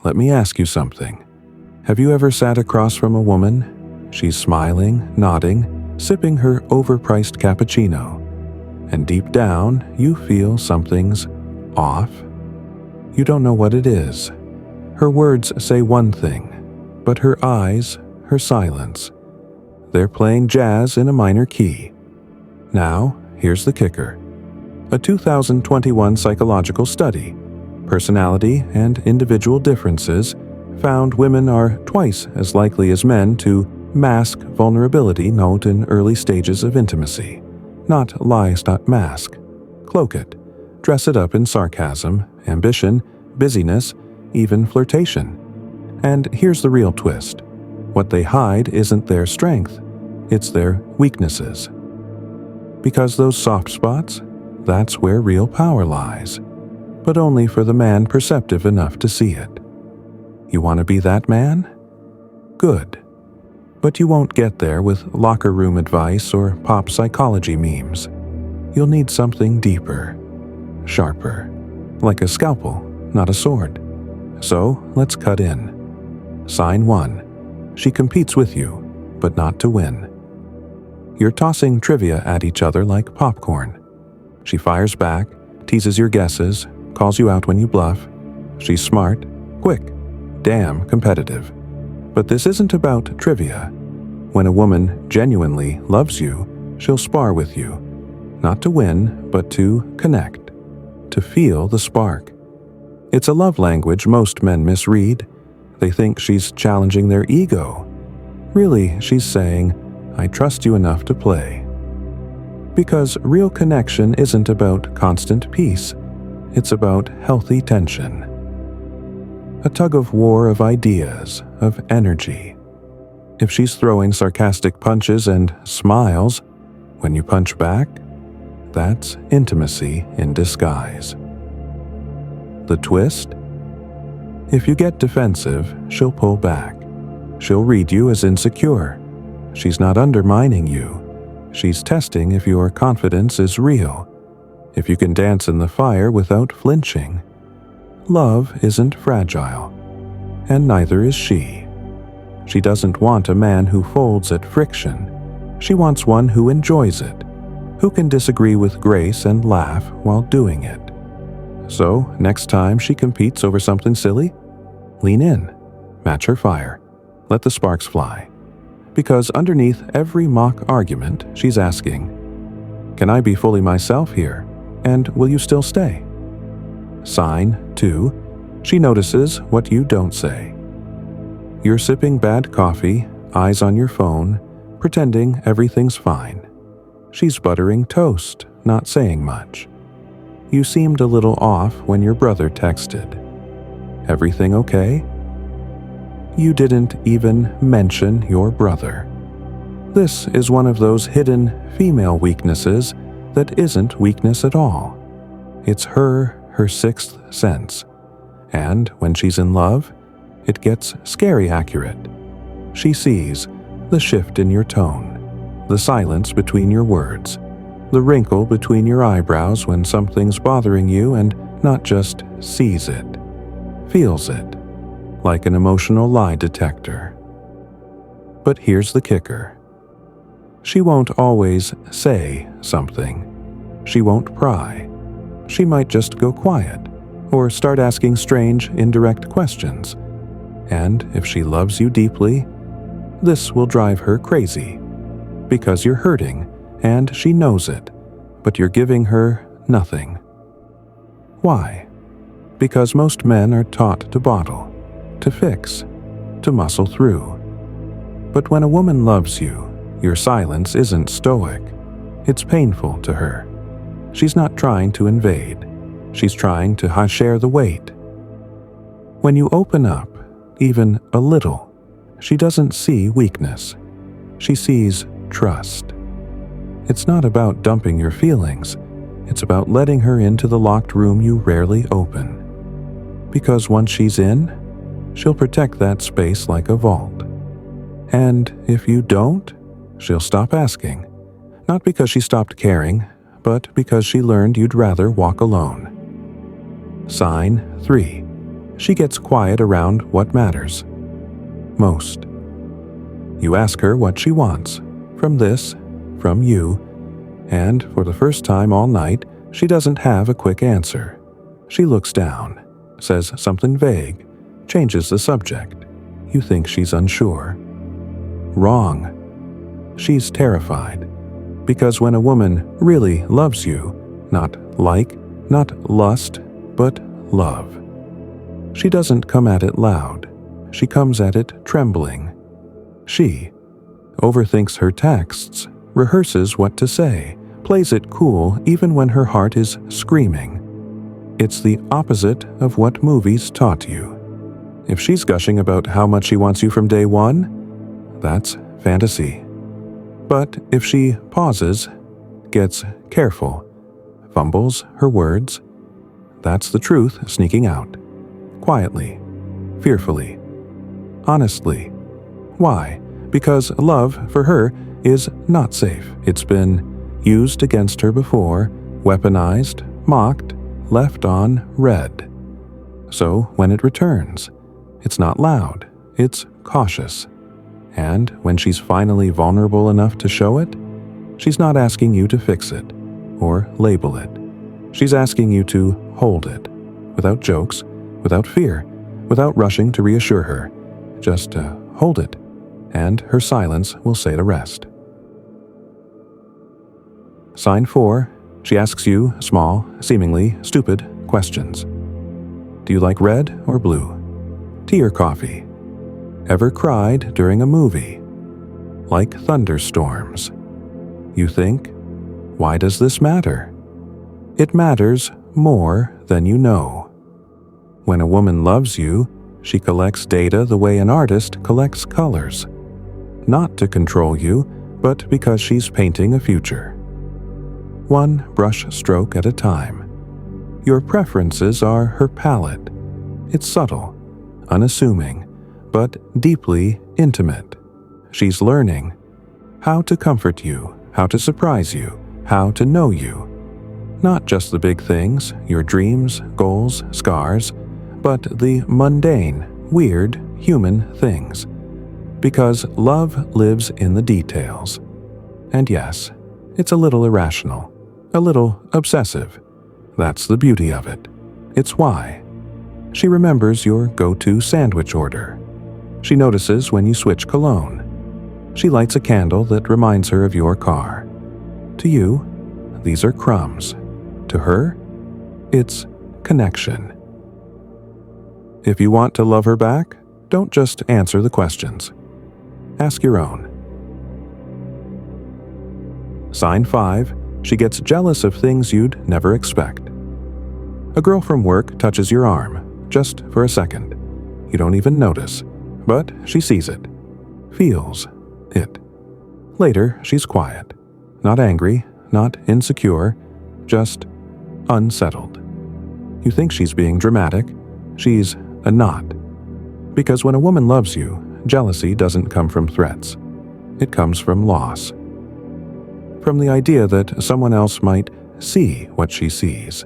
Let me ask you something. Have you ever sat across from a woman? She's smiling, nodding, sipping her overpriced cappuccino. And deep down, you feel something's off. You don't know what it is. Her words say one thing, but her eyes, her silence. They're playing jazz in a minor key. Now, here's the kicker. A 2021 psychological study, Personality and Individual Differences, found women are twice as likely as men to mask vulnerability note in early stages of intimacy. Not lie, mask. Cloak it. Dress it up in sarcasm, ambition, busyness, even flirtation. And here's the real twist. What they hide isn't their strength. It's their weaknesses. Because those soft spots, that's where real power lies. But only for the man perceptive enough to see it. You want to be that man? Good. But you won't get there with locker room advice or pop psychology memes. You'll need something deeper, sharper, like a scalpel, not a sword. So let's cut in. Sign 1. She competes with you, but not to win. You're tossing trivia at each other like popcorn. She fires back, teases your guesses, calls you out when you bluff. She's smart, quick, damn competitive. But this isn't about trivia. When a woman genuinely loves you, she'll spar with you. Not to win, but to connect. To feel the spark. It's a love language most men misread. They think she's challenging their ego. Really, she's saying, I trust you enough to play. Because real connection isn't about constant peace. It's about healthy tension. A tug-of-war of ideas, of energy. If she's throwing sarcastic punches and smiles when you punch back, that's intimacy in disguise. The twist? If you get defensive, she'll pull back. She'll read you as insecure. She's not undermining you. She's testing if your confidence is real, if you can dance in the fire without flinching. Love isn't fragile, and neither is she. She doesn't want a man who folds at friction. She wants one who enjoys it, who can disagree with grace and laugh while doing it. So, next time she competes over something silly, lean in, match her fire, let the sparks fly. Because underneath every mock argument, she's asking, can I be fully myself here, and will you still stay? Sign 2. She notices what you don't say. You're sipping bad coffee, eyes on your phone, pretending everything's fine. She's buttering toast, not saying much. You seemed a little off when your brother texted. Everything okay? You didn't even mention your brother. This is one of those hidden female weaknesses that isn't weakness at all. It's her sixth sense. And when she's in love, it gets scary accurate. She sees the shift in your tone, the silence between your words, the wrinkle between your eyebrows when something's bothering you and not just sees it, feels it, like an emotional lie detector. But here's the kicker. She won't always say something. She won't pry. She might just go quiet, or start asking strange, indirect questions. And if she loves you deeply, this will drive her crazy. Because you're hurting, and she knows it, but you're giving her nothing. Why? Because most men are taught to bottle, to fix, to muscle through. But when a woman loves you, your silence isn't stoic. It's painful to her. She's not trying to invade. She's trying to share the weight. When you open up, even a little, she doesn't see weakness. She sees trust. It's not about dumping your feelings. It's about letting her into the locked room you rarely open. Because once she's in, she'll protect that space like a vault. And if you don't, she'll stop asking. Not because she stopped caring, but because she learned you'd rather walk alone. Sign 3. she gets quiet around what matters most. You ask her what she wants, from this, from you, and for the first time all night, she doesn't have a quick answer. She looks down, says something vague, changes the subject. You think she's unsure. Wrong. She's terrified, because when a woman really loves you, not like, not lust, but love, she doesn't come at it loud. She comes at it trembling. She overthinks her texts, rehearses what to say, plays it cool even when her heart is screaming. It's the opposite of what movies taught you. If she's gushing about how much she wants you from day one, that's fantasy. But if she pauses, gets careful, fumbles her words, that's the truth sneaking out. Quietly, fearfully, honestly. Why? Because love for her is not safe. It's been used against her before, weaponized, mocked, left on red. So when it returns, it's not loud, it's cautious. And when she's finally vulnerable enough to show it, she's not asking you to fix it or label it. She's asking you to hold it, without jokes, without fear, without rushing to reassure her. Just hold it, and her silence will say the rest. Sign 4. She asks you small, seemingly stupid questions. Do you like red or blue? Tea or coffee? Ever cried during a movie? Like thunderstorms? You think, why does this matter? It matters more than you know. When a woman loves you, she collects data the way an artist collects colors. Not to control you, but because she's painting a future. One brush stroke at a time. Your preferences are her palette. It's subtle, unassuming, but deeply intimate. She's learning how to comfort you, how to surprise you, how to know you. Not just the big things, your dreams, goals, scars, but the mundane, weird, human things. Because love lives in the details. And yes, it's a little irrational, a little obsessive. That's the beauty of it. It's why. She remembers your go-to sandwich order. She notices when you switch cologne. She lights a candle that reminds her of your car. To you, these are crumbs. To her, it's connection. If you want to love her back, don't just answer the questions. Ask your own. Sign 5. She gets jealous of things you'd never expect. A girl from work touches your arm, just for a second. You don't even notice, but she sees it, feels it. Later, she's quiet. Not angry, not insecure, just unsettled. You think she's being dramatic. She's a not. Because when a woman loves you, jealousy doesn't come from threats. It comes from loss. From the idea that someone else might see what she sees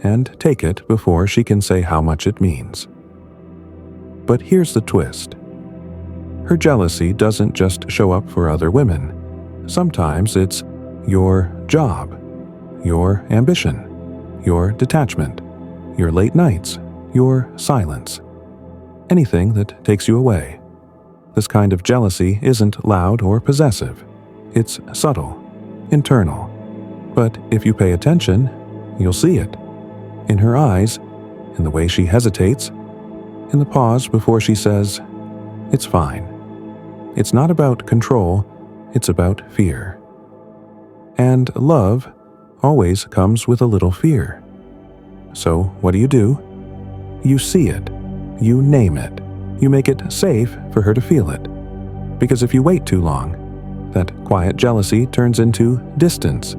and take it before she can say how much it means. But here's the twist. Her jealousy doesn't just show up for other women. Sometimes it's your job, your ambition, your detachment, your late nights, your silence. Anything that takes you away. This kind of jealousy isn't loud or possessive. It's subtle, internal. But if you pay attention, you'll see it. In her eyes, in the way she hesitates, in the pause before she says, "It's fine." It's not about control, it's about fear. And love always comes with a little fear. So what do? You see it. You name it. You make it safe for her to feel it. Because if you wait too long, that quiet jealousy turns into distance.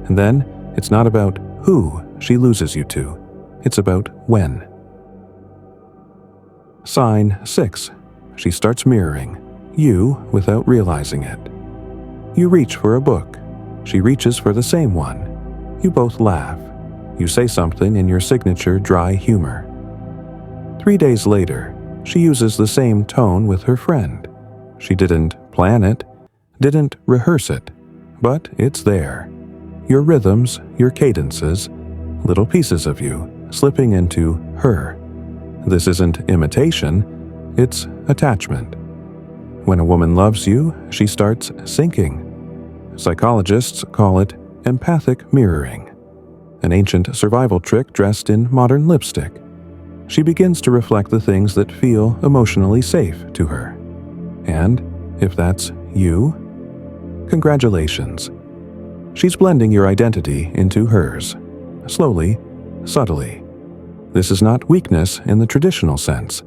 And then it's not about who she loses you to. It's about when. Sign 6. She starts mirroring you without realizing it. You reach for a book. She reaches for the same one. You both laugh. You say something in your signature dry humor. 3 days later, she uses the same tone with her friend. She didn't plan it, didn't rehearse it, but it's there. Your rhythms, your cadences, little pieces of you slipping into her. This isn't imitation, it's attachment. When a woman loves you, she starts sinking. Psychologists call it empathic mirroring, an ancient survival trick dressed in modern lipstick. She begins to reflect the things that feel emotionally safe to her. And if that's you, congratulations. She's blending your identity into hers, slowly, subtly. This is not weakness in the traditional sense.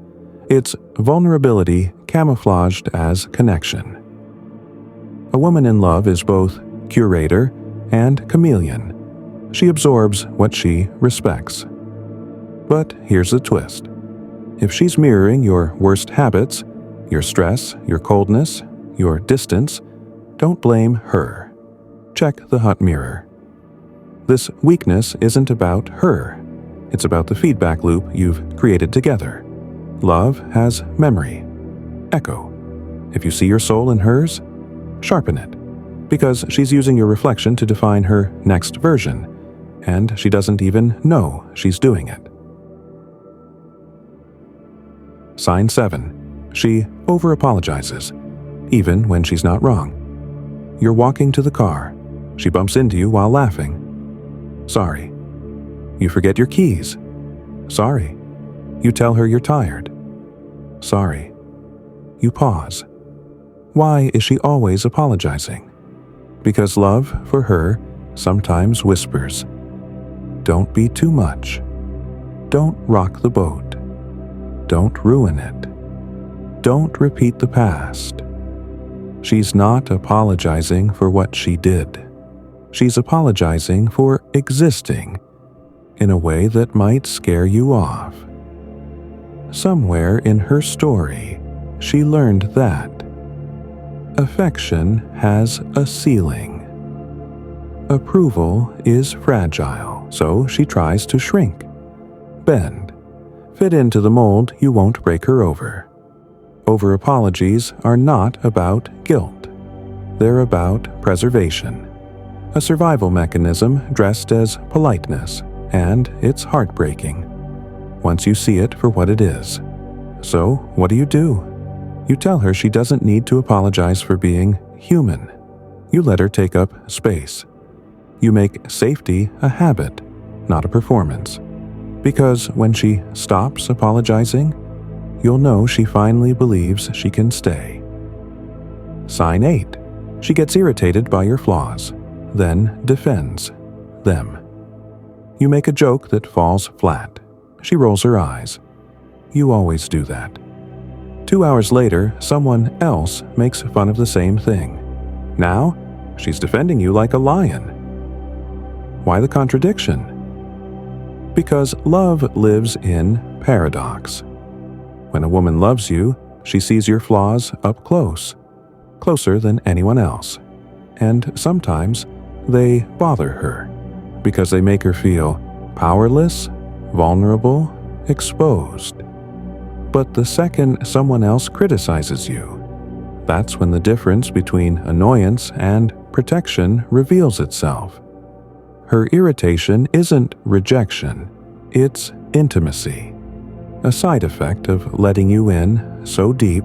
It's vulnerability camouflaged as connection. A woman in love is both curator and chameleon. She absorbs what she respects. But here's the twist. If she's mirroring your worst habits, your stress, your coldness, your distance, don't blame her. Check the hot mirror. This weakness isn't about her. It's about the feedback loop you've created together. Love has memory, echo. If you see your soul in hers, sharpen it, because she's using your reflection to define her next version, and she doesn't even know she's doing it. Sign 7. She over-apologizes, even when she's not wrong. You're walking to the car. She bumps into you while laughing. Sorry. You forget your keys. Sorry. You tell her you're tired. Sorry. You pause. Why is she always apologizing? Because love, for her, sometimes whispers. Don't be too much. Don't rock the boat. Don't ruin it. Don't repeat the past. She's not apologizing for what she did. She's apologizing for existing in a way that might scare you off. Somewhere in her story, she learned that affection has a ceiling. Approval is fragile, so she tries to shrink, bend, fit into the mold you won't break her over. Over-apologies are not about guilt. They're about preservation, a survival mechanism dressed as politeness, and it's heartbreaking once you see it for what it is. So, what do? You tell her she doesn't need to apologize for being human. You let her take up space. You make safety a habit, not a performance. Because when she stops apologizing, you'll know she finally believes she can stay. Sign 8. She gets irritated by your flaws, then defends them. You make a joke that falls flat. She rolls her eyes. You always do that. 2 hours later, someone else makes fun of the same thing. Now, she's defending you like a lion. Why the contradiction? Because love lives in paradox. When a woman loves you, she sees your flaws up close, closer than anyone else. And sometimes they bother her, because they make her feel powerless, vulnerable, exposed. But the second someone else criticizes you, that's when the difference between annoyance and protection reveals itself. Her irritation isn't rejection, it's intimacy, a side effect of letting you in so deep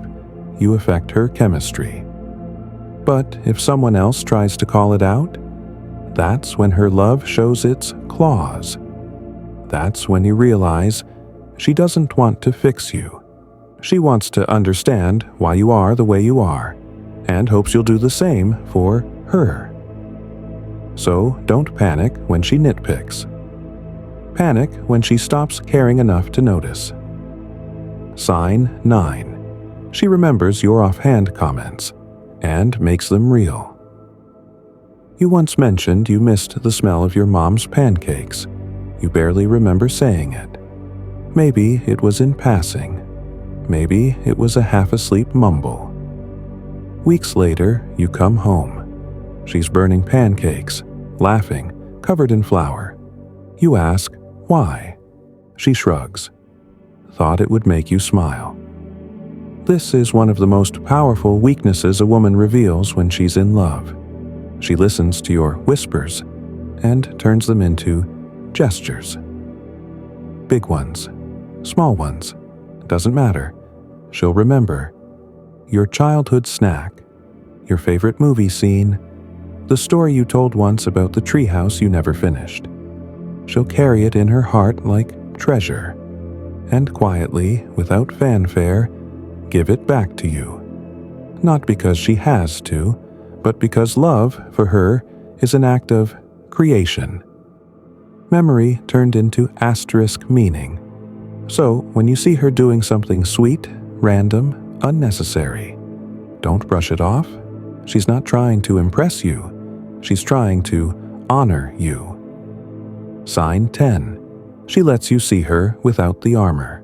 you affect her chemistry. But if someone else tries to call it out, that's when her love shows its claws. That's when you realize she doesn't want to fix you. She wants to understand why you are the way you are, and hopes you'll do the same for her. So don't panic when she nitpicks. Panic when she stops caring enough to notice. Sign 9. She remembers your offhand comments and makes them real. You once mentioned you missed the smell of your mom's pancakes. You barely remember saying it. Maybe it was in passing. Maybe it was a half-asleep mumble. Weeks later, you come home. She's burning pancakes, laughing, covered in flour. You ask, why? She shrugs. thought it would make you smile. This is one of the most powerful weaknesses a woman reveals when she's in love. She listens to your whispers and turns them into gestures. Big ones, small ones, doesn't matter. She'll remember your childhood snack, your favorite movie scene, the story you told once about the treehouse you never finished. She'll carry it in her heart like treasure, and quietly, without fanfare, give it back to you. Not because she has to, but because love, for her, is an act of creation. Memory turned into asterisk meaning. So, when you see her doing something sweet, random, unnecessary, don't brush it off. She's not trying to impress you. She's trying to honor you. Sign 10. She lets you see her without the armor.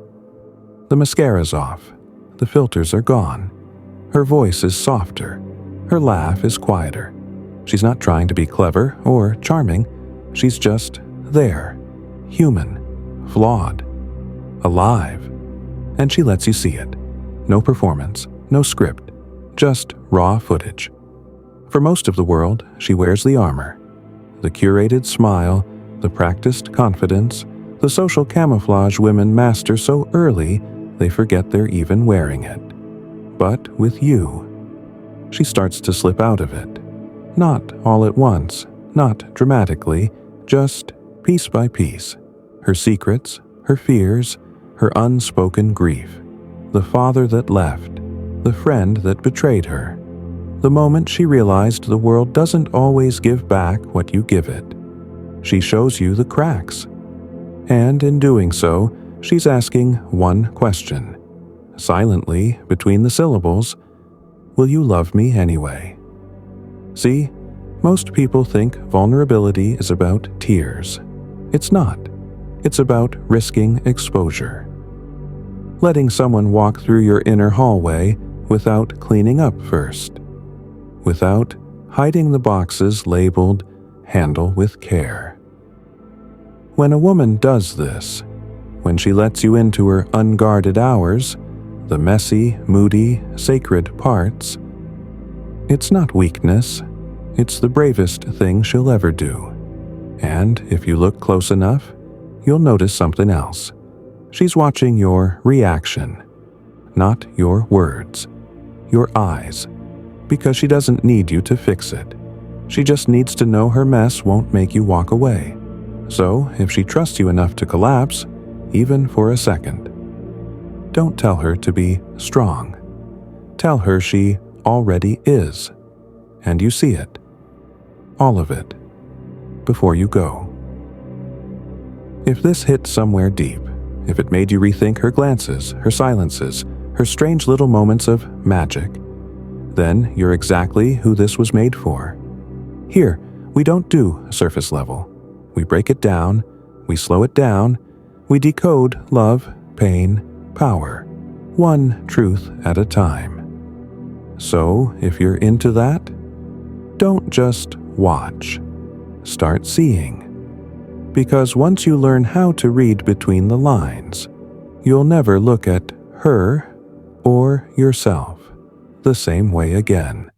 The mascara's off. The filters are gone. Her voice is softer. Her laugh is quieter. She's not trying to be clever or charming. She's just there. Human. Flawed. Alive. And she lets you see it. No performance. No script. Just raw footage. For most of the world, she wears the armor. The curated smile, the practiced confidence, the social camouflage women master so early they forget they're even wearing it. But with you, she starts to slip out of it. Not all at once, not dramatically, just piece by piece. Her secrets, her fears, her unspoken grief. The father that left, the friend that betrayed her. The moment she realized the world doesn't always give back what you give it. She shows you the cracks. And in doing so, she's asking one question. Silently, between the syllables, will you love me anyway? See, most people think vulnerability is about tears. It's not. It's about risking exposure. Letting someone walk through your inner hallway without cleaning up first. Without hiding the boxes labeled "handle with care." When a woman does this, when she lets you into her unguarded hours, the messy, moody, sacred parts, it's not weakness, it's the bravest thing she'll ever do. And if you look close enough, you'll notice something else. She's watching your reaction, not your words, your eyes, because she doesn't need you to fix it. She just needs to know her mess won't make you walk away. So, if she trusts you enough to collapse, even for a second, don't tell her to be strong. Tell her she already is, and you see it. All of it. Before you go. If this hit somewhere deep, if it made you rethink her glances, her silences, her strange little moments of magic, then you're exactly who this was made for. Here, we don't do surface level. We break it down, we slow it down, we decode love, pain, power, one truth at a time. So, if you're into that, don't just watch. Start seeing. Because once you learn how to read between the lines, you'll never look at her or yourself the same way again.